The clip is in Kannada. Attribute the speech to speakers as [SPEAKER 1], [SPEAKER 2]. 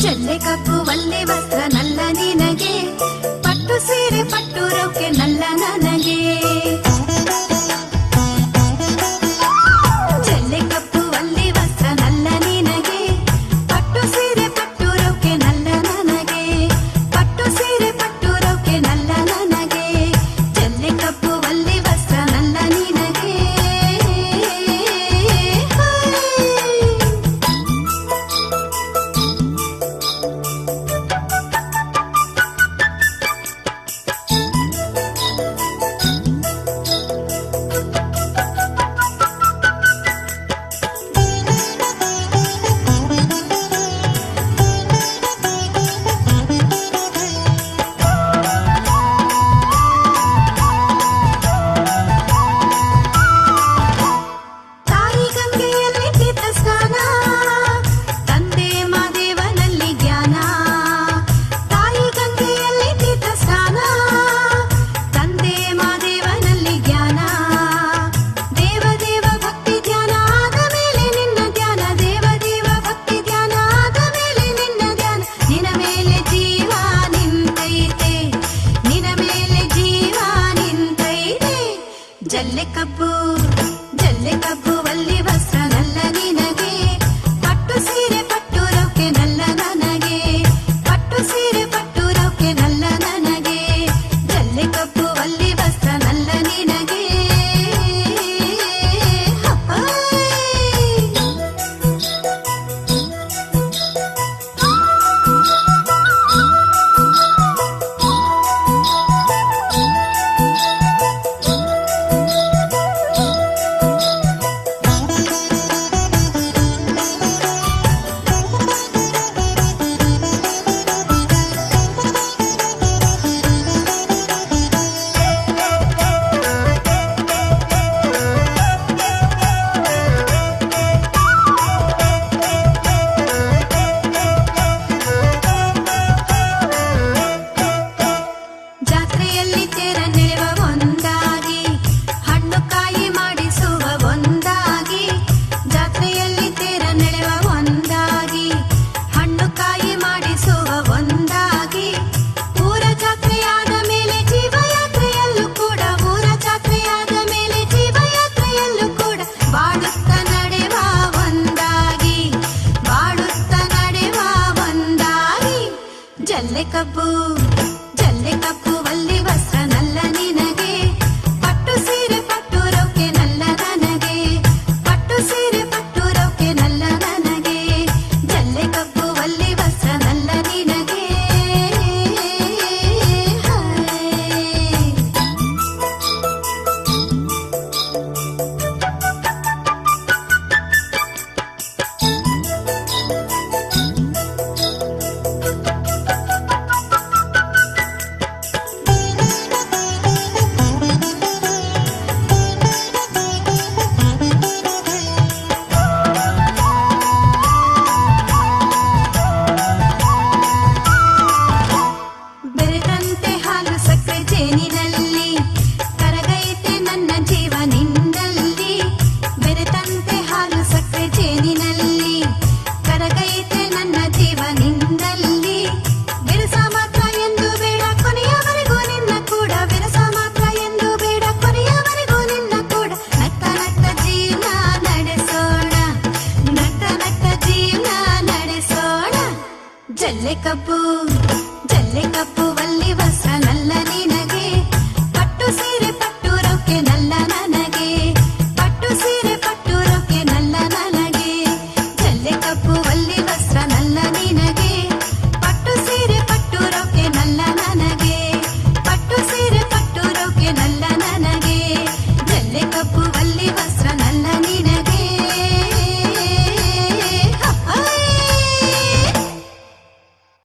[SPEAKER 1] ಜಲ್ಲೆ ಕಪ್ಪು ಒಳ್ಳೆ ವಸ್ತ್ರ ನಲ್ಲ ನಿನಗೆ, ಪಟ್ಟು ಸೀರೆ ಪಟ್ಟು ರೌಕೆ ನಲ್ಲ ನನಗೆ. ಜಲ್ಲೆ ಕಪ್ಪು ಒಳ್ಳೆ ವಸ್ತ್ರ ನಲ್ಲ ನಿನಗೆ, ಪಟ್ಟು ಸೀರೆ ಪಟ್ಟು ರೌಕೆ ನಲ್ಲ ನನಗೆ, ಪಟ್ಟು ಸೀರೆ ಪಟ್ಟು ರೌಕೆ ನಲ್ಲ ನನಗೆ. ಜಲ್ಲೆ ಕಪ್ಪು ಒಳ್ಳೆ ವಸ್ತ್ರ ನಲ್ಲ ನಿನಗೆ. ಜಲ್ಲೆ ಕಬ್ಬು ಒಳ್ಳೆ ವಸ್ತ್ರ ನಲ್ಲ ನಿನಗೆ, ಪಟ್ಟು ಸೀರೆ ಪಟ್ಟು ರೌಕೆ ನಲ್ಲ ನನಗೆ, ಪಟ್ಟು ಸೀರೆ ಪಟ್ಟು ರೌಕೆ ನಲ್ಲ ನನಗೆ. ಜಲ್ಲೆ ಕಬ್ಬು ಒಳ್ಳೆ ವಸ್ತ್ರ ನಲ್ಲ ನಿನಗೆ. ಜಾತ್ರೆಯಲ್ಲಿ ತೇರ ನೆಳೆವ ಒಂದಾಗಿ, ಹಣ್ಣು ಕಾಯಿ ಮಾಡಿಸುವ ಒಂದಾಗಿ. ಜಾತ್ರೆಯಲ್ಲಿ ತೇರ ನೆಳೆವ ಒಂದಾಗಿ, ಹಣ್ಣು ಕಾಯಿ ಮಾಡಿಸುವ ಒಂದಾಗಿ. ಊರ ಜಾತ್ರೆಯಾದ ಮೇಲೆ ಜೀವಯಾತ್ರೆಯಲ್ಲೂ ಕೂಡ, ಊರ ಜಾತ್ರೆಯಾದ ಮೇಲೆ ಜೀವಯಾತ್ರೆಯಲ್ಲೂ ಕೂಡ, ಬಾಡುತ್ತ ನಡೆವ ಒಂದಾಗಿ, ಬಾಡುತ್ತ ನಡೆವ ಒಂದಾಗಿ. ಜಲ್ಲೆ ಕಬ್ಬು ಒಳ್ಳೆ ವಸ್ತ್ರ ನಲ್ಲ ನಿನಗೆ, ಪಟ್ಟು ಸೀರೆ ಪಟ್ಟು ರೌಕೆ ನಲ್ಲ ನನಗೆ, ಪಟ್ಟು ಸೀರೆ ಪಟ್ಟು ರೌಕೆ ನಲ್ಲ ನನಗೆ. ಜಲ್ಲೆ ಕಬ್ಬು ಒಳ್ಳೆ ವಸ್ತ್ರ ನಲ್ಲ ನಿನಗೆ. ಬೆರೆತಂತೆ ಹಾಲು ಸಕ್ಕರೆ ಜೇನಿನಲ್ಲಿ, ಕರಗೈತೆ ನನ್ನ ಜೀವ ನಿನ್ನಲ್ಲಿ. ಬೆರೆತಂತೆ ಹಾಲು ಸಕ್ಕರೆ ಜೇನಿನಲ್ಲಿ, ಕರಗೈತೆ ನನ್ನ ಜೀವ ನಿನ್ನಲ್ಲಿ. ಬೆರಸ ಮಾತ್ರ ಎಂದು ಬೇಡ ಕೊನೆಯವರೆಗೂ ನಿನ್ನ ಕೂಡ, ಬೆರಸ ಮಾತ್ರ ಎಂದು ಬೇಡ ಕೊನೆಯವರೆಗೂ ನಿನ್ನ ಕೂಡ. ನಕ್ಕ ನಕ್ಕ ಜೀವನ ನಡೆಸೋಣ, ನಕ್ಕ ನಕ್ಕ ಜೀವನ ನಡೆಸೋಣ. ಜಲ್ಲೆ ಕಬ್ಬು ಒಳ್ಳೆ ವಸ್ತ್ರ ನಲ್ಲ ನಿನಗೆ, ಪಟ್ಟು ಸೀರೆ